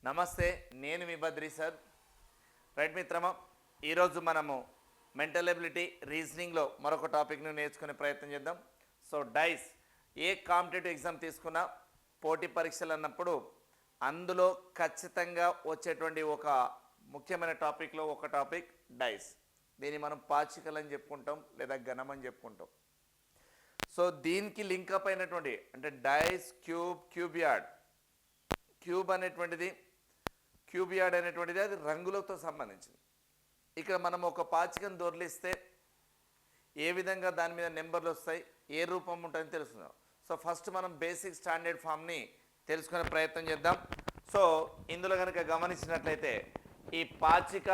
నమస్తే, నేను మీ Badri sir. Right మిత్రమా, ఈరోజు మనము మెంటల్ ఎబిలిటీ రీజనింగ్లో మరొక టాపిక్ను నేర్చుకునే ప్రయత్నం చేద్దాం. సో డైస్ ఏ కాంపిటేటివ్ ఎగ్జామ్ తీసుకున్నా పోటీ పరీక్షలు అన్నప్పుడు అందులో ఖచ్చితంగా వచ్చేటువంటి ఒక ముఖ్యమైన టాపిక్లో ఒక టాపిక్ డైస్. దీన్ని మనం పాచికలు అని చెప్పుకుంటాం లేదా గణం అని చెప్పుకుంటాం. సో దీనికి లింకప్ అయినటువంటి అంటే డైస్, క్యూబియాడ్. క్యూబ్ అనేటువంటిది క్యూబియాడ్ అనేటువంటిది అది రంగులతో సంబంధించింది. ఇక్కడ మనం ఒక పాచికను దొర్లిస్తే ఏ విధంగా దాని మీద నెంబర్లు వస్తాయి, ఏ రూపం ఉంటుందని తెలుసుకుందాం. సో ఫస్ట్ మనం బేసిక్ స్టాండర్డ్ ఫామ్ని తెలుసుకునే ప్రయత్నం చేద్దాం. సో ఇందులో కనుక గమనించినట్లయితే ఈ పాచిక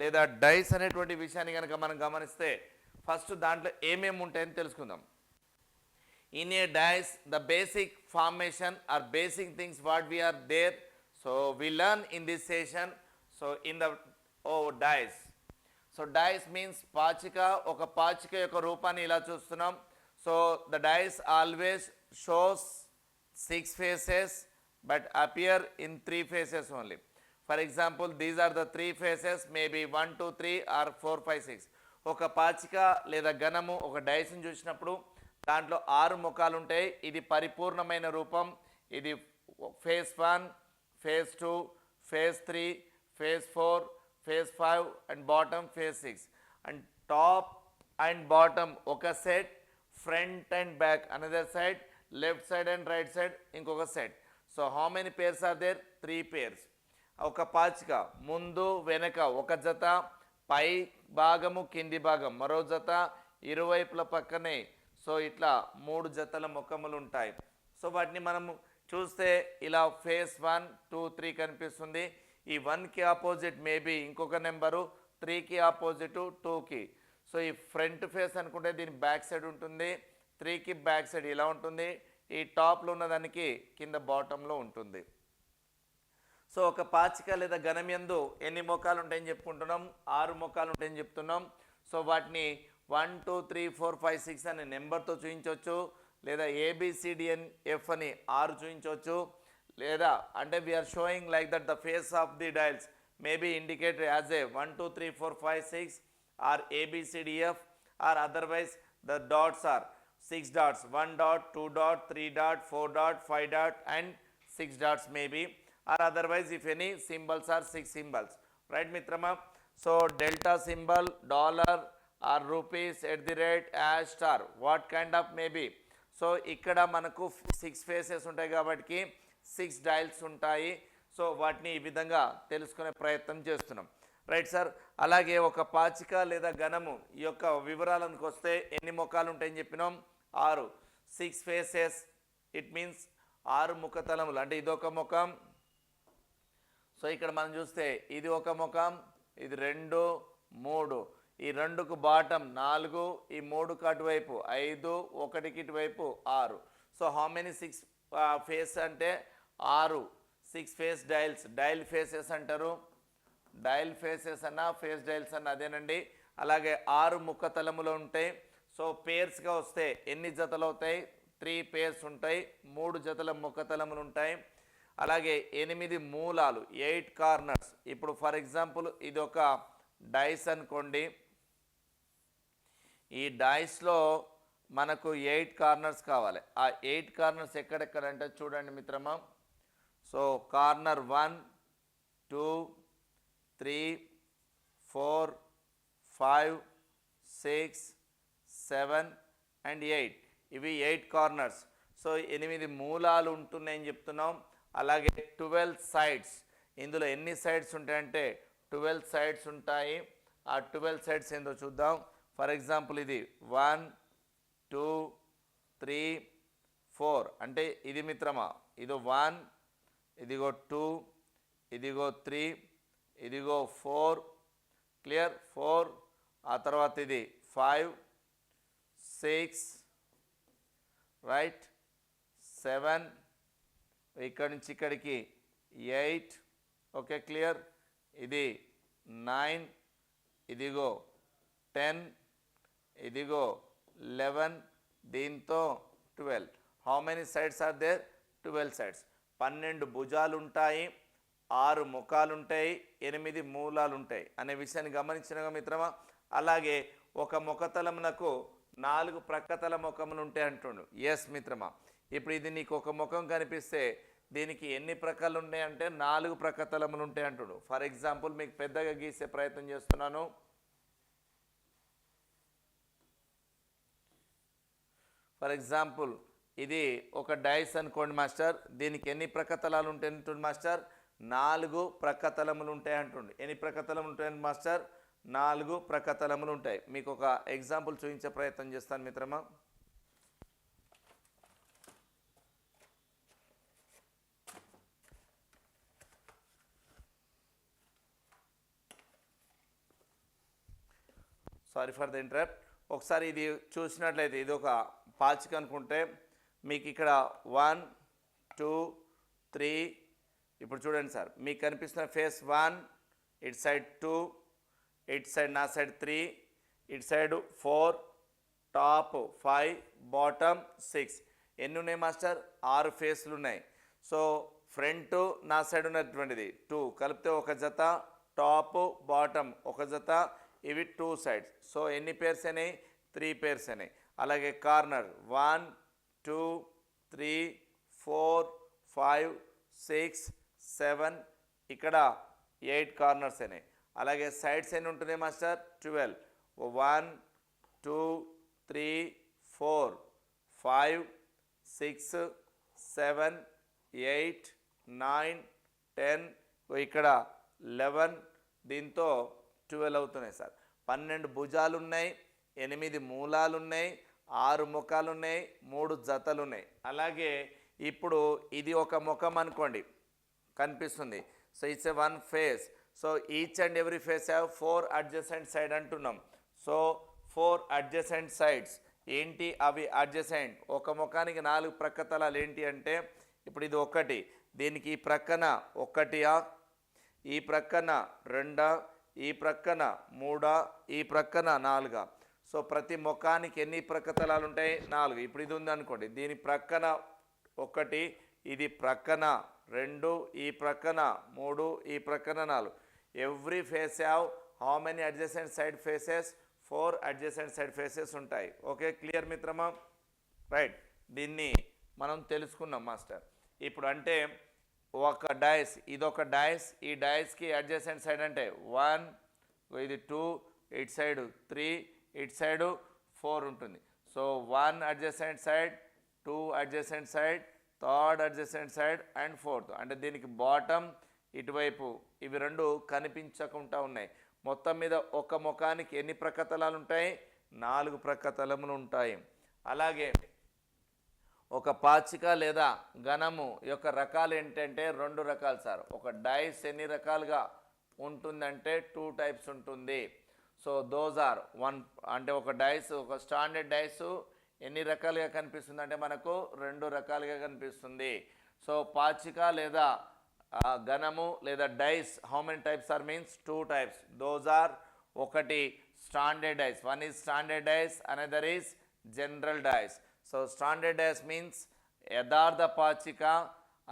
లేదా డైస్ అనేటువంటి విషయాన్ని కనుక మనం గమనిస్తే ఫస్ట్ దాంట్లో ఏమేమి ఉంటాయని తెలుసుకుందాం. In a dice, the basic formation or basic things what we are there. So we learn in this session. So in the dice. So dice means pachika. Oka pachika yokka roopanni ila chustunam. So the dice always shows 6 faces but appear in 3 faces only. For example, these are the 3 faces, maybe 1, 2, 3 or 4, 5, 6. Oka pachika leda ganamu oka dice ni chusinapudu దాంట్లో 6 ముఖాలు ఉంటాయి. ఇది పరిపూర్ణమైన రూపం. ఇది face 1, face 2, face 3, face 4, face 5 and bottom face 6. And top and bottom ఒక set, front and back another side, left side and right side ఇంకొక set. So how many pairs are there? 3 pairs. ఒక పాచిక ముందు వెనక ఒక జత, పై భాగము కింది భాగం మరో జత, ఇరువైపుల పక్కనే. సో ఇట్లా 3 జతల ముఖములు ఉంటాయి. సో వాటిని మనము చూస్తే ఇలా ఫేస్ 1, 2, 3 కనిపిస్తుంది. ఈ 1కి ఆపోజిట్ మేబీ ఇంకొక నెంబరు, 3కి ఆపోజిట్ 2కి. సో ఈ ఫ్రంట్ ఫేస్ అనుకుంటే దీని బ్యాక్ సైడ్ ఉంటుంది, 3కి బ్యాక్ సైడ్ ఇలా ఉంటుంది. ఈ టాప్లో ఉన్నదానికి కింద బాటంలో ఉంటుంది. సో ఒక పాచిక లేదా గణం యందు ఎన్ని ముఖాలు ఉంటాయని చెప్పుకుంటున్నాం? 6 ముఖాలు ఉంటాయని చెప్తున్నాం. సో వాటిని 1, 2, 3, 4, 5, 6 అనే నెంబర్తో చూపించవచ్చు, లేదా ABCDNF అని 6 చూపించవచ్చు, లేదా అంటే we're showing like that the face of the dials may be indicated as a 1, 2, 3, 4, 5, 6 or ABCDF or otherwise the dots are 6 dots, 1 dot, 2 dot, 3 dot, 4 dot, 5 dot and 6 dots maybe, or otherwise if any symbols are 6 symbols. Right mitrama? So delta symbol, dollar or rupees at the rate as star, what kind of maybe. So ఇక్కడ మనకు 6 faces ఉంటాయి కాబట్టి 6 డైల్స్ ఉంటాయి. So వాటిని ఈ విధంగా తెలుసుకునే ప్రయత్నం చేస్తున్నాం. Right sir. అలాగే ఒక పాచిక లేదా గణము ఈ యొక్క వివరాలకు వస్తే ఎన్ని ముఖాలు ఉంటాయని చెప్పినాం? 6. 6 ఫేసెస్ ఇట్ మీన్స్ 6 ముఖతలములు. అంటే ఇదొక ముఖం. సో ఇక్కడ మనం చూస్తే ఇది ఒక ముఖం, ఇది 2, 3, ఈ 2కు బాటం 4, ఈ 3కు అటువైపు 5, 1కి ఇటువైపు 6. సో హౌ మెనీ 6 ఫేస్ అంటే 6. 6 ఫేస్ డైల్స్, డైల్ ఫేసెస్ అంటారు. డైల్ ఫేసెస్ అన్న ఫేస్ డైల్స్ అన్న అదేనండి. అలాగే 6 ముఖ తలములు ఉంటాయి. సో పేర్స్గా వస్తే ఎన్ని జతలు అవుతాయి? 3 పేర్స్ ఉంటాయి, 3 జతల ముఖ తలములు ఉంటాయి. అలాగే 8 మూలాలు, 8 కార్నర్స్. ఇప్పుడు ఫర్ ఎగ్జాంపుల్ ఇది ఒక డైస్ అనుకోండి. ఈ డైస్లో మనకు 8 కార్నర్స్ కావాలి. ఆ 8 కార్నర్స్ ఎక్కడెక్కడంటే చూడండి మిత్రమా. So corner 1, 2, 3, 4, 5, 6, 7 and 8. ఇవి 8 కార్నర్స్. సో 8 మూలాలు ఉంటున్నాయని చెప్తున్నాం. అలాగే 12 సైడ్స్. ఇందులో ఎన్ని సైడ్స్ ఉంటాయంటే 12 సైడ్స్ ఉంటాయి. ఆ 12 సైడ్స్ ఏందో చూద్దాం. ఫర్ ఎగ్జాంపుల్ ఇది 1, 2, 3, 4 అంటే ఇది మిత్రమా. ఇదో 1, ఇదిగో 2, ఇదిగో 3, ఇదిగో 4. క్లియర్? 4. ఆ తర్వాత ఇది 5, 6 రైట్, 7, ఇక్కడి నుంచి ఇక్కడికి 8. Okay clear? ఇది 9, ఇదిగో 10, ఇదిగో 11, దీంతో 12. How many sides are there? 12 sides. 12 భుజాలు ఉంటాయి, 6 ముఖాలు ఉంటాయి, 8 మూలాలు ఉంటాయి అనే విషయాన్ని గమనించినగా మిత్రమా. అలాగే ఒక ముఖతలమునకు 4 ప్రక్కతల ముఖములు ఉంటాయి అంటుండు. ఎస్ మిత్రమా, ఇప్పుడు ఇది నీకు ఒక ముఖం కనిపిస్తే దీనికి ఎన్ని ప్రక్కలు ఉంటాయంటే 4 ప్రక్కతలములు ఉంటాయి అంటుడు. ఫర్ ఎగ్జాంపుల్ మీకు పెద్దగా గీసే ప్రయత్నం చేస్తున్నాను. ఫర్ ఎగ్జాంపుల్ ఇది ఒక డైస్ అనుకోండి మాస్టర్, దీనికి ఎన్ని ప్రక్కతలాలు ఉంటాయి అంటుండు మాస్టర్? 4 ప్రక్కతలములు ఉంటాయి అంటుండు. ఎన్ని ప్రక్కతలములు ఉంటాయండి మాస్టర్? 4 ప్రక్కతలములు ఉంటాయి. మీకు ఒక ఎగ్జాంపుల్ చూపించే ప్రయత్నం చేస్తాను మిత్రమా. Sorry for the interrupt. ఒకసారి ఇది చూసినట్లయితే ఇది ఒక పాచిక అనుకుంటే మీకు ఇక్కడ 1 2 3, ఇప్పుడు చూడండి సార్, మీకు కనిపిస్తున్న ఫేస్ 1, ఇటు సైడ్ 2, ఇటు సైడ్ నా సైడ్ 3, ఇటు సైడ్ 4, టాప్ 5, బాటమ్ 6. ఎన్ని ఉన్నాయి మాస్టర్? 6 ఫేస్లు ఉన్నాయి. సో ఫ్రంట్ నా సైడ్ ఉన్నటువంటిది 2 కలిపితే ఒక జత, టాప్ బాటమ్ ఒక జత, ఇవి 2 సైడ్స్. సో ఎన్ని పేర్స్ అయినాయి? 3 పేర్స్ అయినాయి. అలాగే కార్నర్ 1 2 3 4 5 6 7, ఇక్కడ 8 కార్నర్స్ అయినాయి. అలాగే సైడ్స్ ఎన్ని ఉంటున్నాయి మాస్టర్? 12. 1 2 3 4 5 6 7 8 9 10, ఇక్కడ 11, దీంతో 12 అవుతున్నాయి సార్. 12 భుజాలు ఉన్నాయి, 8 మూలాలు ఉన్నాయి, 6 ముఖాలు ఉన్నాయి, 3 జతలు ఉన్నాయి. అలాగే ఇప్పుడు ఇది ఒక ముఖం అనుకోండి కనిపిస్తుంది. So it's a 1 face. So each and every face have 4 adjacent side అంటున్నాం. సో 4 అడ్జసెంట్ సైడ్స్ ఏంటి అవి? అడ్జసెంట్ ఒక ముఖానికి 4 ప్రక్కతలాలు ఏంటి అంటే, ఇప్పుడు ఇది ఒకటి, దీనికి ఈ ప్రక్కన 1, ఈ ప్రక్కన 2, ఈ ప్రక్కన 3, ఈ ప్రక్కన 4. సో ప్రతి ముఖానికి ఎన్ని ప్రక్కతలాలు ఉంటాయి? 4. ఇప్పుడు ఇది ఉంది అనుకోండి, దీని ప్రక్కన 1, ఇది ప్రక్కన 2, ఈ ప్రక్కన 3, ఈ ప్రక్కన 4. Every face have how many adjacent side faces? 4 adjacent side faces ఉంటాయి. ఓకే, క్లియర్ మిత్రమా? రైట్, దీన్ని మనం తెలుసుకున్నాం మాస్టర్. ఇప్పుడు అంటే ఒక డైస్, ఇదొక డైస్, ఈ డైస్కి అడ్జసెంట్ సైడ్ అంటే 1, ఇది 2, ఇటు సైడ్ 3, ఇటు సైడ్ 4 ఉంటుంది. So 1 adjacent side, 2 adjacent side, 3rd adjacent side and 4th. అంటే దీనికి బాటమ్ ఇటువైపు ఇవి 2 కనిపించకుండా ఉన్నాయి. మొత్తం మీద ఒక ముఖానికి ఎన్ని ప్రక్కతలాలు ఉంటాయి? 4 ప్రక్కతలములు ఉంటాయి. అలాగే ఒక పాచిక లేదా ఘనము యొక్క రకాలు ఏంటంటే 2 రకాలు సార్. ఒక డైస్ ఎన్ని రకాలుగా ఉంటుందంటే 2 టైప్స్ ఉంటుంది. సో దోస్ ఆర్ 1, అంటే ఒక డైస్, ఒక స్టాండర్డ్ డైస్ ఎన్ని రకాలుగా కనిపిస్తుంది అంటే మనకు 2 రకాలుగా కనిపిస్తుంది. సో పాచిక లేదా ఘనము లేదా dice, how many types are means 2 types. Those are, ఒకటి standard dice, one is standard dice, another is general dice. So standard dice means యథార్థ పాచిక,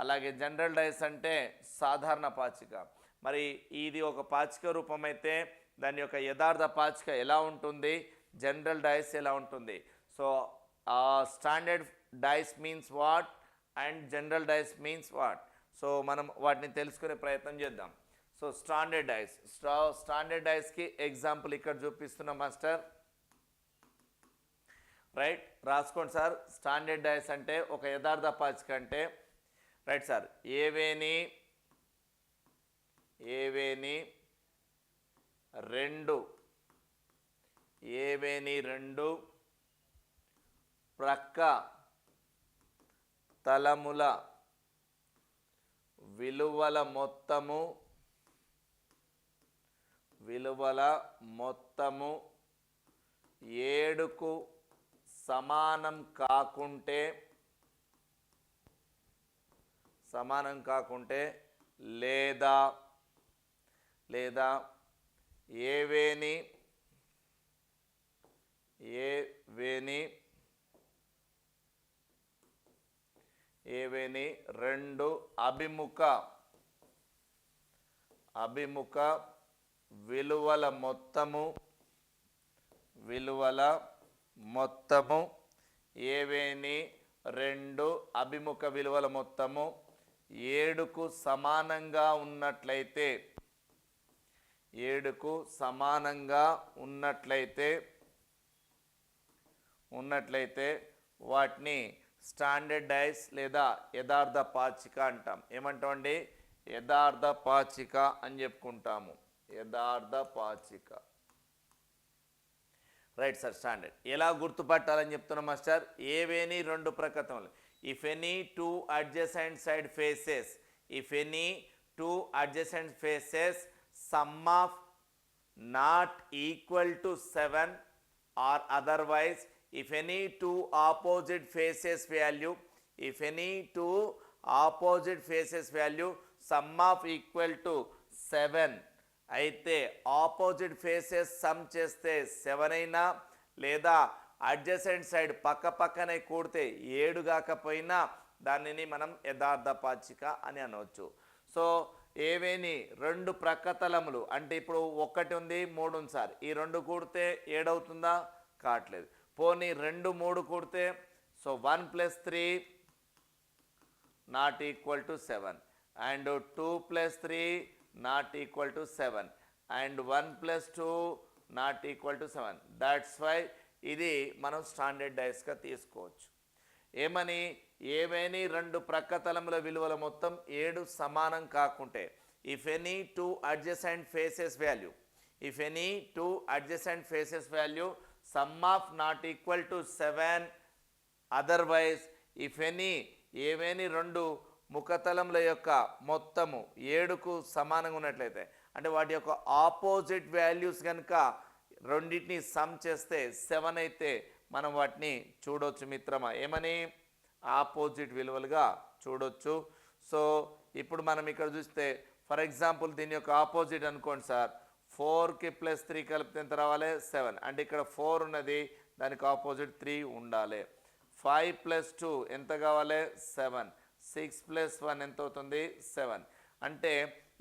అలాగే జనరల్ డైస్ అంటే సాధారణ పాచిక. మరి ఇది ఒక పాచిక రూపం అయితే దాని యొక్క యథార్థ పాచిక ఎలా ఉంటుంది, జనరల్ డైస్ ఎలా ఉంటుంది? So standard dice means what and general dice means what? సో మనం వాటిని తెలుసుకునే ప్రయత్నం చేద్దాం. సో స్టాండర్డ్ డైస్, స్టాండర్డ్ డైస్కి ఎగ్జాంపుల్ ఇక్కడ చూపిస్తున్నాం మాస్టర్. రైట్, రాసుకోండి సార్. స్టాండర్డ్ డైస్ అంటే ఒక యథార్థ పాచిక అంటే, రైట్ సార్, ఏవేని 2 ప్రక్క తలముల విలువల మొత్తము 7కు సమానం కాకుంటే లేదా ఏవేని 2 అభిముఖ అభిముఖ విలువల మొత్తము ఏవేని రెండు అభిముఖ విలువల మొత్తము 7కు సమానంగా ఉన్నట్లయితే 7కు సమానంగా ఉన్నట్లయితే వాటిని స్టాండర్డ్ డైస్ లేదా యథార్థ పాచిక అంటాం. ఏమంటామండి? యథార్థ పాచిక అని చెప్పుకుంటాము. యథార్థ పాచిక. Right sir. స్టాండర్డ్ ఎలా గుర్తుపట్టాలని చెప్తున్నాం మాస్టర్? ఏవేని రెండు ప్రక్కతములు, if any two adjacent side faces, sum of not equal to 7 or otherwise if any two opposite faces value sum of equal to 7 అయితే ఆపోజిట్ ఫేసెస్ సమ్ చేస్తే 7 అయినా లేదా అడ్జసెంట్ సైడ్ పక్కనే కూడితే 7 కాకపోయినా దానిని మనం యథార్థ పాచిక అని అనవచ్చు. సో ఏవేని రెండు ప్రక్కతలములు అంటే ఇప్పుడు 1 ఉంది 3 ఉంది సార్, ఈ 2 కూడితే 7 అవుతుందా? కావట్లేదు. పోనీ 2 3 కూడితే so 1 + 3 not equal to 7 and 2 + 3 not equal to 7 and 1 + 2 not equal to 7. That's why ఇది మనం స్టాండర్డ్ డైస్గా తీసుకోవచ్చు. ఏమని? ఏవేని రెండు ప్రక్కతలముల విలువల మొత్తం 7 సమానం కాకుంటే if any two adjacent faces value sum of not equal to 7 otherwise if any ఏవేని రెండు ముఖతలముల యొక్క మొత్తము 7కు సమానంగా ఉన్నట్లయితే అంటే వాటి యొక్క ఆపోజిట్ వాల్యూస్ కనుక రెండింటిని సమ్ చేస్తే 7 అయితే మనం వాటిని చూడొచ్చు మిత్రమా. ఏమని? ఆపోజిట్ విలువలుగా చూడొచ్చు. సో ఇప్పుడు మనం ఇక్కడ చూస్తే ఫర్ ఎగ్జాంపుల్ దీని యొక్క ఆపోజిట్ అనుకోండి సార్, 4కి +3 కలిపితే ఎంత రావాలి? 7. అంటే ఇక్కడ 4 ఉన్నది, దానికి ఆపోజిట్ 3 ఉండాలి. 5 + 2 ఎంత కావాలి? 7. 6 + 1 ఎంత అవుతుంది? 7. అంటే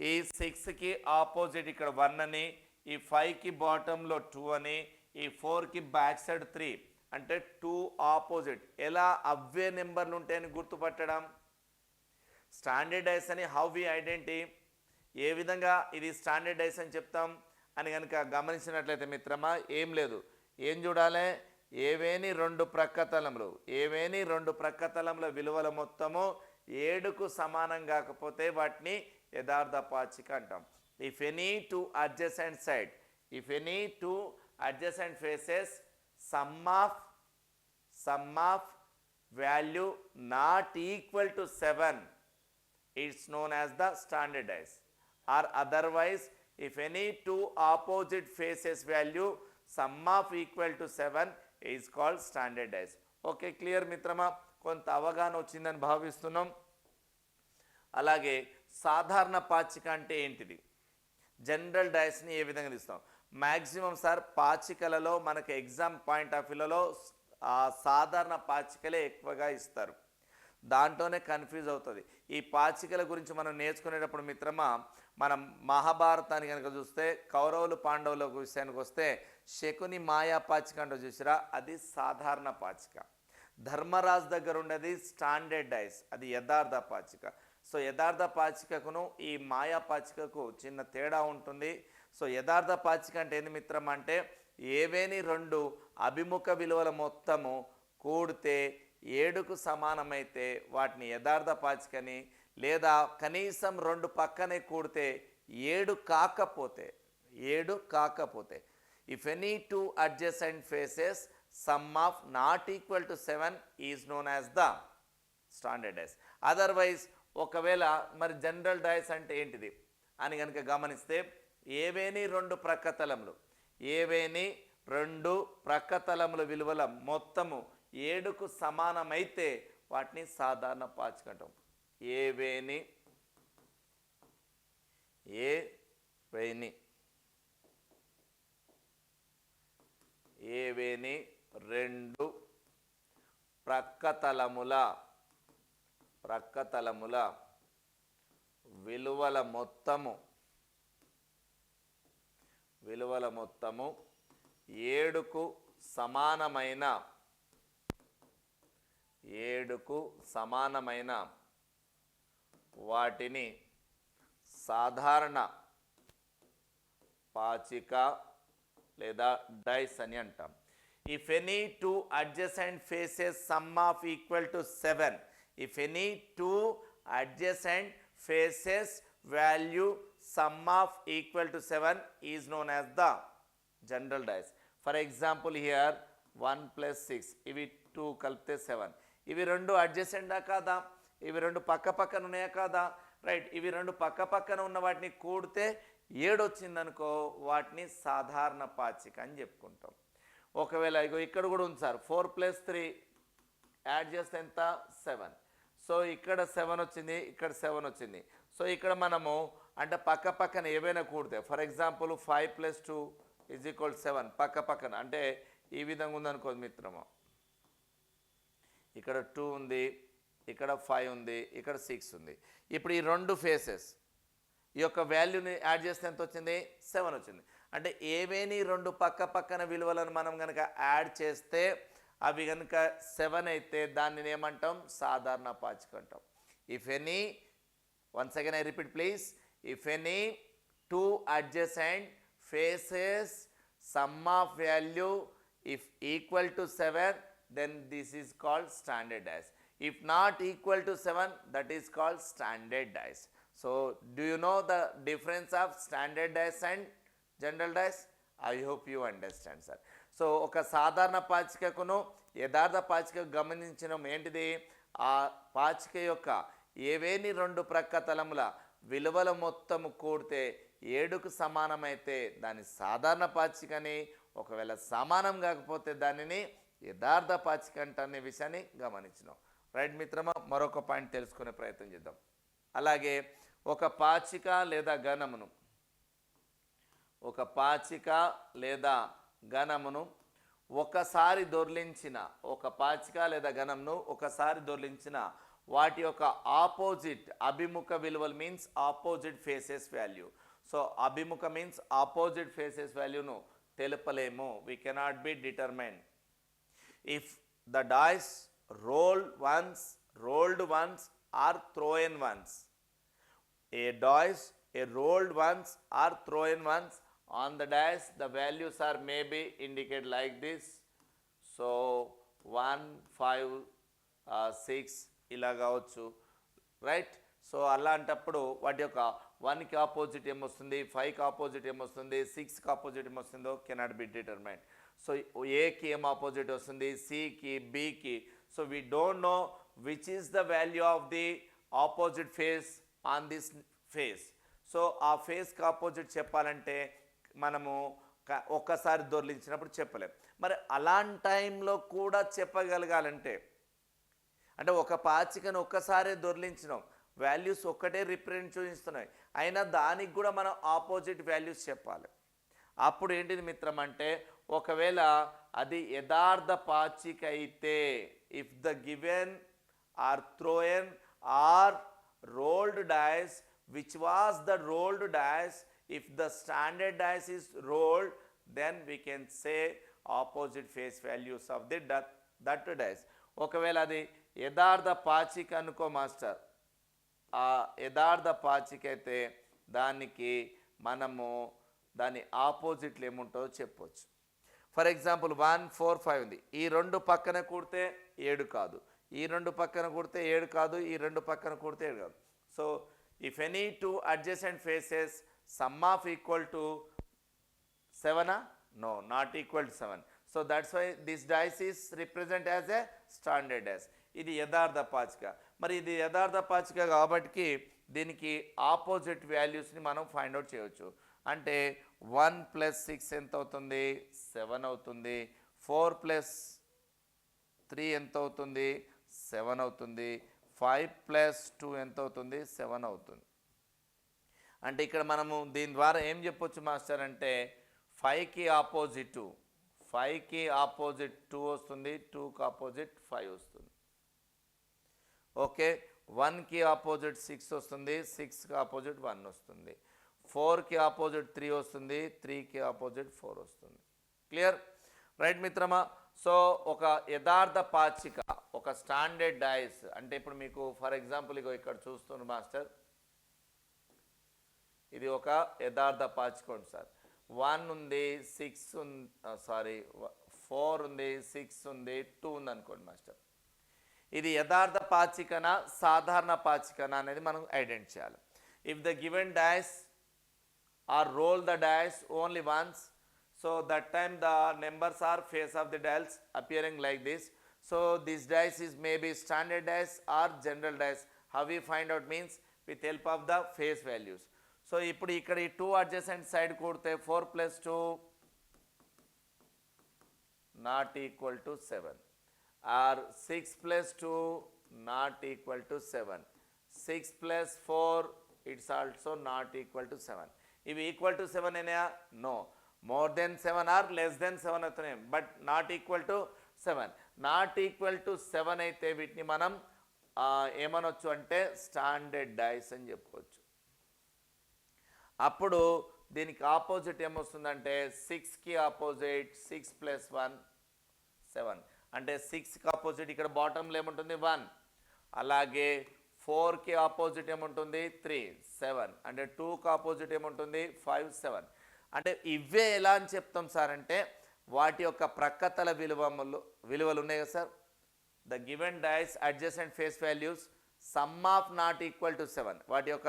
ఈ 6కి ఆపోజిట్ ఇక్కడ 1 అని, ఈ 5కి బాటంలో 2 అని, ఈ 4కి బ్యాక్ సైడ్ 3 అంటే 2 ఆపోజిట్. ఎలా అవే నెంబర్లు ఉంటాయని గుర్తుపట్టడం? స్టాండర్డ్ డైస్ అని హౌ వి ఐడెంటిటీ, ఏ విధంగా ఇది స్టాండర్డ్ డైస్ అని చెప్తాం అని కనుక గమనించినట్లయితే మిత్రమా ఏం లేదు, ఏం చూడాలి? ఏవేని రెండు ప్రక్కతలముల విలువల మొత్తము 7కు సమానం కాకపోతే వాటిని యథార్థ పాచిక అంటాం. If any two adjacent faces sum of value not equal to 7 it's known as the standard dice. Or otherwise if any two opposite faces value sum of equal to 7 is called standard dice. Okay, clear మిత్రమా? కొంత అవగాహన వచ్చిందని భావిస్తున్నాం. అలాగే సాధారణ పాచిక అంటే ఏంటిది? General డైస్ని ఏ విధంగా తీస్తాం? మ్యాక్సిమం సార్ పాచికలలో మనకు ఎగ్జామ్ పాయింట్ ఆఫ్ వ్యూలలో సాధారణ పాచికలే ఎక్కువగా ఇస్తారు, దాంట్లోనే కన్ఫ్యూజ్ అవుతుంది. ఈ పాచికల గురించి మనం నేర్చుకునేటప్పుడు మిత్రమా మనం మహాభారతాన్ని కనుక చూస్తే కౌరవులు పాండవుల విషయానికి వస్తే శకుని మాయా పాచిక అంటే చూసిరా, అది సాధారణ పాచిక. ధర్మరాజు దగ్గర ఉండేది స్టాండర్డ్ డైస్, అది యథార్థ పాచిక. సో యథార్థ పాచికకును ఈ మాయా పాచికకు చిన్న తేడా ఉంటుంది. సో యథార్థ పాచిక అంటే ఏంది మిత్రం అంటే ఏవేని రెండు అభిముఖ విలువల మొత్తము కూడితే 7కు సమానమైతే వాటిని యథార్థ పాచికని, లేదా కనీసం 2 పక్కనే కూడితే 7 కాకపోతే if any two adjacent faces sum of not equal to 7 is known as the standard dice. Otherwise ఒకవేళ మరి జనరల్ డైస్ అంటే ఏంటిది అని కనుక గమనిస్తే ఏవేని రెండు ప్రక్కతలముల విలువల మొత్తము 7కు సమానమైతే వాటిని సాధారణ పాచిక అంటాం. ఏవేని రెండు ప్రక్కతలముల విలువల మొత్తము విలువల మొత్తము 7కు సమానమైన వాటిని సాధారణ పాచిక లేదా డైస్ అని అంటాం. If any two adjacent faces sum of equal to 7, if any two adjacent faces value sum of equal to 7 is known as the general dice. For example, here 1 plus 6, ఇవి 2 కలిపితే 7. ఇవి రెండు అడ్జసెంటా కాదా? ఇవి రెండు పక్క పక్కన ఉన్నాయా కాదా? రైట్. ఇవి రెండు పక్క పక్కన ఉన్న వాటిని కూడితే 7 వచ్చిందనుకో, వాటిని సాధారణ పాచిక అని చెప్పుకుంటాం. ఒకవేళ ఇగో ఇక్కడ కూడా ఉంది సార్, 4 + 3 యాడ్ చేస్తే ఎంత? 7. సో ఇక్కడ 7 వచ్చింది, ఇక్కడ 7 వచ్చింది. సో ఇక్కడ మనము అంటే పక్క పక్కన ఏవైనా కూడితే, ఫర్ ఎగ్జాంపుల్ 5 + 2 = 7 పక్క పక్కన అంటే ఈ విధంగా ఉందనుకో మిత్రమా, ఇక్కడ 2 ఉంది, ఇక్కడ 5 ఉంది, ఇక్కడ 6 ఉంది. ఇప్పుడు ఈ రెండు ఫేసెస్ ఈ యొక్క వాల్యూని యాడ్ చేస్తే ఎంత వచ్చింది? 7 వచ్చింది. అంటే ఏవేని రెండు పక్క పక్కన విలువలను మనం కనుక యాడ్ చేస్తే అవి కనుక 7 అయితే దానిని ఏమంటాం? సాధారణ పాచిక అంటాం. If any, once again I repeat please, if any two adjacent faces sum of value if equal to 7, then this is called standard dice. If not equal to 7, that is called standard dice. So do you know the difference of standard dice and general dice? I hope you understand, sir. So ఒక సాధారణ పాచికకును యథార్థ పాచికకు గమనించడం ఏంటిది? ఆ పాచిక యొక్క ఏవేని రెండు ప్రక్క తలముల విలువల మొత్తము కూడితే 7కు సమానమైతే దాని సాధారణ పాచికని, ఒకవేళ సమానం కాకపోతే దానిని యథార్థ పాచిక అనే విషయాన్ని గమనించినాం. రైట్ మిత్రమా, మరొక పాయింట్ తెలుసుకునే ప్రయత్నం చేద్దాం. అలాగే ఒక పాచిక లేదా ఘనమును ఒకసారి దొర్లించిన, ఒక పాచిక లేదా ఘనంను ఒకసారి దొర్లించిన వాటి యొక్క ఆపోజిట్ అభిముఖ విలువలు means opposite faces value. So అభిముఖ మీన్స్ ఆపోజిట్ ఫేసెస్ వాల్యూను తెలుపలేము. We cannot be determine. If the dice rolled once or thrown once, a rolled once or thrown once on the dice, the values are maybe indicated like this. So 1, 5, 6 ఇలా కావచ్చు. Right. So అలాంటప్పుడు వాటి యొక్క 1కి opposite ఏమొస్తుంది, 5కి opposite ఏమొస్తుంది, 6కి ఆపోజిట్ ఏమొస్తుందో కెనాట్ బి డిటర్మైన్. సో ఏకి ఏం ఆపోజిట్ వస్తుంది, సికి, బికి. So we don't know which is the value of the opposite face on this face. So ఆ ఫేస్కి ఆపోజిట్ చెప్పాలంటే మనము ఒక్కసారి దొర్లించినప్పుడు చెప్పలేం. మరి అలాంటి టైంలో కూడా చెప్పగలగాలంటే, అంటే ఒక పాచికను ఒక్కసారి దొర్లించినాం, వాల్యూస్ ఒక్కటే రిప్రజెంట్ చూపిస్తున్నాయి, అయినా దానికి కూడా మనం ఆపోజిట్ వాల్యూస్ చెప్పాలి. అప్పుడు ఏంటిది మిత్రం అంటే, ఒకవేళ అది యథార్థ పాచిక అయితే, if the given or thrown or rolled dice which was the rolled dice, if the standard dice is rolled, then we can say opposite face values of the that dice. ఒకవేళ అది యథార్థ పాచిక అనుకో మాస్టర్, ఆ యథార్థ పాచిక అయితే దానికి మనము దాని ఆపోజిట్లు ఏముంటుందో చెప్పవచ్చు. ఫర్ ఎగ్జాంపుల్ 1, 4, 5 ఉంది. ఈ రెండు పక్కన కూడితే 7 కాదు, ఈ రెండు పక్కన కూడితే 7 కాదు, ఈ రెండు పక్కన కూడితే 7 కాదు. So if any two adjacent faces sum of equal to 7, no, not equal to 7. So that's why this dice is represent as a standard dice. ఇది యథార్థ పాచిక. మరి ఇది యథార్థ పాచిక కాబట్టి దీనికి ఆపోజిట్ వాల్యూస్ని మనం ఫైండ్ అవుట్ చేయవచ్చు. అంటే 1 + 6 ఎంత అవుతుంది? 7 అవుతుంది. 4 + 3 ఎంత అవుతుంది? 7 అవుతుంది. 5 + 2 ఎంత అవుతుంది? 7 అవుతుంది. అంటే ఇక్కడ మనము దీని ద్వారా ఏం చెప్పొచ్చు మాస్టర్ అంటే, 5కి ఆపోజిట్ 2 వస్తుంది, 2కి ఆపోజిట్ 5 వస్తుంది. ఓకే. 1కి ఆపోజిట్ 6 వస్తుంది, 6కి ఆపోజిట్ 1 వస్తుంది. 4కి ఆపోజిట్ 3 వస్తుంది, 3కి ఆపోజిట్ 4 వస్తుంది. క్లియర్? రైట్ మిత్రమా. సో ఒక యథార్థ పాచిక, ఒక స్టాండర్డ్ డైస్ అంటే ఇప్పుడు మీకు ఫర్ ఎగ్జాంపుల్ ఇగో ఇక్కడ చూస్తున్నారు మాస్టర్, ఇది ఒక యథార్థ పాచికోండి సార్. 1 ఉంది, 6 ఉంది, సారీ 4 ఉంది, 6 ఉంది, 2 ఉంది అనుకోండి మాస్టర్. ఇది యథార్థ పాచికన సాధారణ పాచికన అనేది మనం ఐడెంటిఫై చేయాలి. If the given dice are roll the dice only once, so that time the numbers are face of the dice appearing like this. So this dice is maybe standard dice or general dice. How we find out means with help of the face values. So ఇప్పుడు ఇక్కడ ఈ 2 adjacent side కూడితే 4 plus 2 not equal to 7 or 6 plus 2 not equal to 7, 6 plus 4 it's also not equal to 7. ఇవి equal to 7 అయినా? No. More then 7 or less then 7 అవుతున్నాయి, but not equal to 7. Not equal to 7 అయితే వీటిని మనం ఏమనొచ్చు అంటే standard dice అని చెప్పుకోవచ్చు. అప్పుడు దీనికి ఆపోజిట్ ఏమొస్తుందంటే 6కి ఆపోజిట్ 6 ప్లస్ 1 7, అంటే 6కి ఆపోజిట్ ఇక్కడ బాటంలో ఏముంటుంది 1, అలాగే 4కి ఆపోజిట్ ఏముంటుంది 3 7, అంటే 2కి ఆపోజిట్ ఏముంటుంది 5 7. అంటే ఇవే ఎలా అని చెప్తాం సార్ అంటే వాటి యొక్క ప్రక్కతల విలువలు ఉన్నాయి కదా sir. The given dice adjacent face values sum of not equal to 7, వాటి యొక్క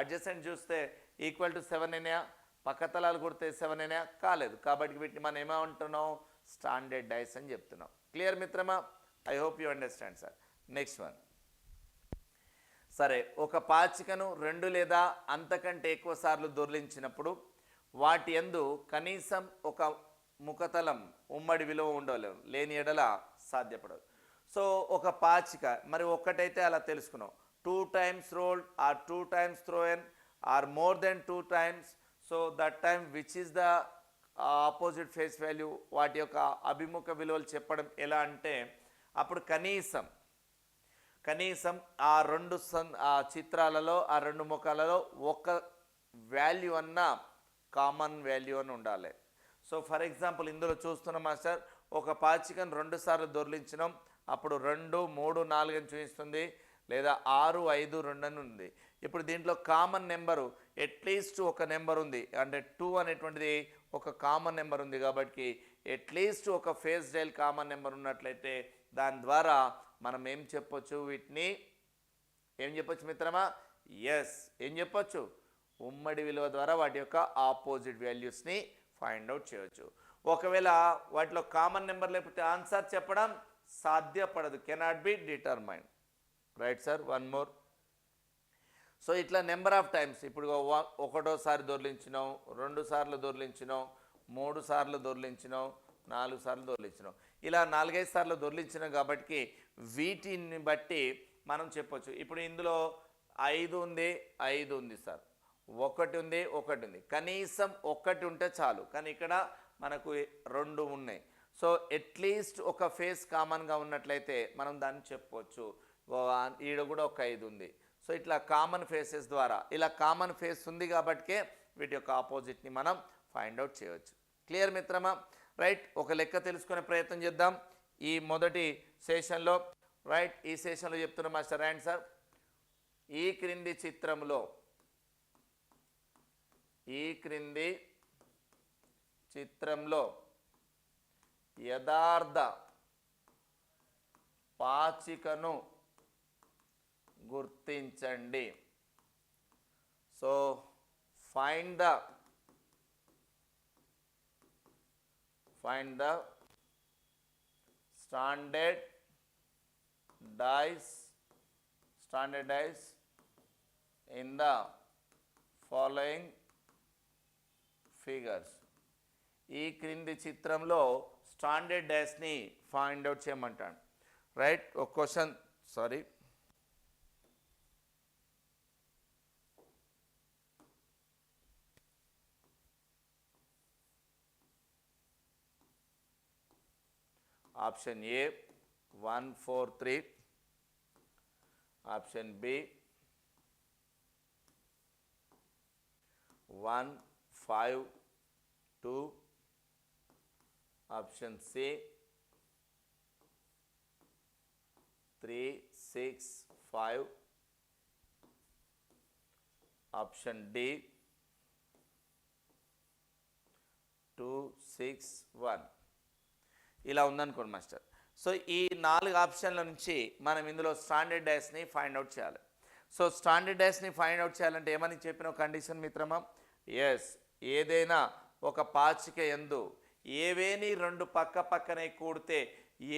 అడ్జసెంట్ చూస్తే ఈక్వల్ టు 7 అయినాయా, పక్కతలాలు కొడితే 7 అయినాయా? కాలేదు. కాబట్టి వీటిని మనం ఏమంటున్నాం? స్టాండర్డ్ డైస్ అని చెప్తున్నాం. క్లియర్ మిత్రమా? I hope you understand sir. Next one. సరే, ఒక పాచికను 2 లేదా అంతకంటే ఎక్కువ సార్లు దొర్లించినప్పుడు వాటి యందు కనీసం ఒక ముఖతలం ఉమ్మడి విలువ ఉండలేము, లేని ఎడల సాధ్యపడదు. సో ఒక పాచిక మరి ఒక్కటైతే అలా తెలుసుకున్నాం, 2 times rolled or 2 times thrown or more than 2 times, so that time which is the opposite face value, వాటి యొక్క అభిముఖ విలువలు చెప్పడం ఎలా అంటే అప్పుడు కనీసం ఆ 2 చిత్రాలలో ఆ 2 ముఖాలలో ఒక వాల్యూ అన్న కామన్ వాల్యూ అని ఉండాలి. సో ఫర్ ఎగ్జాంపుల్ ఇందులో చూస్తున్నాం మాస్టర్, ఒక పాచికను 2 సార్లు దొర్లించినాం, అప్పుడు 2 3 4 అని చూపిస్తుంది, లేదా 6 5 2 అని ఉంది. ఇప్పుడు దీంట్లో కామన్ నెంబరు అట్లీస్ట్ ఒక నెంబర్ ఉంది, అంటే 2 అనేటువంటిది ఒక కామన్ నెంబర్ ఉంది. కాబట్టి అట్లీస్ట్ ఒక ఫేస్ డైల్ కామన్ నెంబర్ ఉన్నట్లయితే దాని ద్వారా మనం ఏం చెప్పొచ్చు? వీటిని ఏం చెప్పొచ్చు మిత్రమా? ఎస్, ఏం చెప్పొచ్చు? ఉమ్మడి విలువ ద్వారా వాటి యొక్క ఆపోజిట్ వాల్యూస్ని ఫైండ్ అవుట్ చేయవచ్చు. ఒకవేళ వాటిలో కామన్ నెంబర్ లేకపోతే ఆన్సర్ చెప్పడం సాధ్యపడదు, cannot be determine. Right sir, one more. So ఇట్లా నెంబర్ ఆఫ్ టైమ్స్, ఇప్పుడు 1వ సారి దొర్లించినాం, 2 సార్లు దొర్లించినాం, 3 సార్లు దొర్లించినాం, 4 సార్లు దొర్లించినాం, ఇలా 4-5 సార్లు దొర్లించినాం. కాబట్టి వీటిని బట్టి మనం చెప్పొచ్చు. ఇప్పుడు ఇందులో 5 ఉంది, 5 ఉంది సార్, 1 ఉంది, 1 ఉంది, కనీసం 1 ఉంటే చాలు. కానీ ఇక్కడ మనకు 2 ఉన్నాయి. సో అట్లీస్ట్ ఒక ఫేస్ కామన్గా ఉన్నట్లయితే మనం దాన్ని చెప్పవచ్చు. ఈడ కూడా ఒక 5 ఉంది. సో ఇట్లా కామన్ ఫేసెస్ ద్వారా, ఇలా కామన్ ఫేస్ ఉంది కాబట్టికే వీటి యొక్క ఆపోజిట్ని మనం ఫైండ్ అవుట్ చేయవచ్చు. క్లియర్ మిత్రమా? రైట్, ఒక లెక్క తెలుసుకునే ప్రయత్నం చేద్దాం ఈ మొదటి సెషన్లో. రైట్, ఈ సెషన్లో చెప్తున్నా మాస్టర్ రైట్ సార్, ఈ క్రింది చిత్రంలో యథార్థ పాచికను గుర్తించండి. So find the standard dice in the following figures. ఈ క్రింది చిత్రంలో స్టాండర్డ్ డైస్ని ఫైండ్ అవుట్ చేయమంటాను. రైట్, ఒక question, sorry, option A 1 4 3, option B 1 5 2 option C 3 6 5 option D 2 6 1 ఇలా ఉందనుకోండి మాస్టర్. సో ఈ 4 ఆప్షన్ల నుంచి మనం ఇందులో స్టాండర్డ్ డాష్ని ఫైండ్ అవుట్ చేయాలి. సో స్టాండర్డ్ డాష్ని ఫైండ్ అవుట్ చేయాలంటే ఏమని చెప్పిన కండిషన్ మిత్రమా, ఎస్ ఏదైనా ఒక పాచిక యందు ఏవేని 2 పక్క పక్కనే కూడితే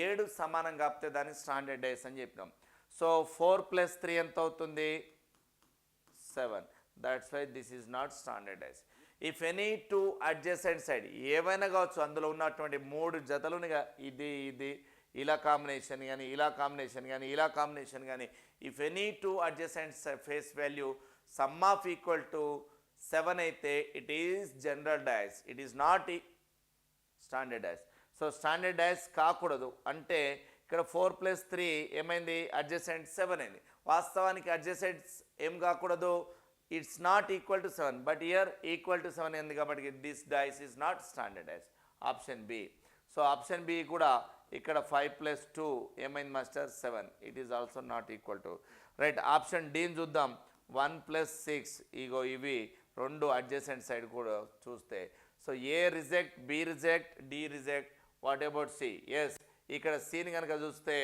7 సమానం కాపితే దాన్ని స్టాండర్డ్ డాష్ అని చెప్పినాం. సో 4 + 3 ఎంత అవుతుంది 7. That's why this is not standard dash. If any 2 adjacent side ఏవైనా కావచ్చు, అందులో ఉన్నటువంటి 3 జతలునిగా ఇది ఇది ఇలా కాంబినేషన్ కానీ ఇలా కాంబినేషన్ కానీ ఇలా కాంబినేషన్ కానీ, if any 2 adjacent face value sum of equal to 7 అయితే it is general dash, it is not standard dash. So standard dash కాకూడదు అంటే ఇక్కడ 4 + 3 ఏమైంది అడ్జసెంట్ 7 అయింది. వాస్తవానికి అడ్జసెంట్స్ ఏం కాకూడదు, it's not equal to 7, but here equal to 7 అయింది కాబట్టి this dash is not standard dash. Option b. So option b కూడా ఇక్కడ 5 + 2 ఏమైంది master 7, it is also not equal to right. Option డిని చూద్దాం. 1 + 6 ఇగో ఇవి 2 అడ్జసెంట్ సైడ్ కూడా చూస్తే, so A reject, B reject, D reject. What about C? Yes ఇక్కడ సిని కనుక చూస్తే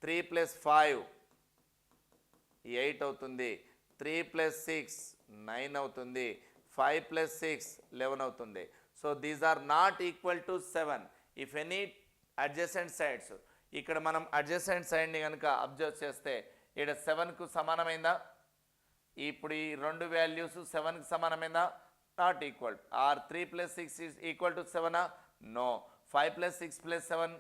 3 + 5 8 అవుతుంది, 3 + 6 9 అవుతుంది, 5 + 6 11 అవుతుంది. So these are not equal to 7 if any adjacent sides. ఇక్కడ మనం అడ్జసెంట్ సైడ్ని కనుక అబ్జర్వ్ చేస్తే ఇక్కడ 7కు సమానమైందా, ఇప్పుడు ఈ 2 వాల్యూస్ 7కి సమానమైందా, not equal. Or 3 + 6 is equal to 7ఆ, నో. 5 + 6 + 7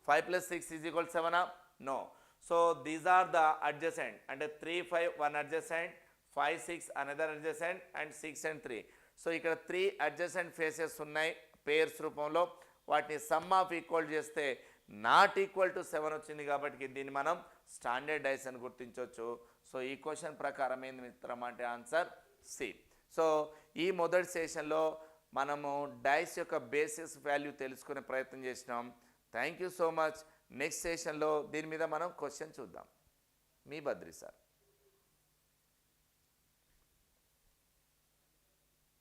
5 + 6 ఈజ్ ఈక్వల్ 7ఆ, no. So these are the adjacent, అంటే 3 5 1 adjacent, 5 6 another adjacent and 6 and 3. సో ఇక్కడ 3 అడ్జసెంట్ ఫేసెస్ ఉన్నాయి పేర్స్ రూపంలో, వాటిని సమ్ ఆఫ్ ఈక్వల్ చేస్తే నాట్ ఈక్వల్ టు 7 వచ్చింది కాబట్టి దీన్ని మనం స్టాండర్డ్ డాష్ అని గుర్తించవచ్చు. సో ఈ క్వశ్చన్ ప్రకారం ఏంది మిత్రం అంటే ఆన్సర్ సి. సో ఈ మొదటి సెషన్లో మనము డాష్ యొక్క బేసిస్ వాల్యూ తెలుసుకునే ప్రయత్నం చేసినాం. Thank you so much. Next సెషన్లో దీని మీద మనం క్వశ్చన్ చూద్దాం. మీ బద్రి సార్.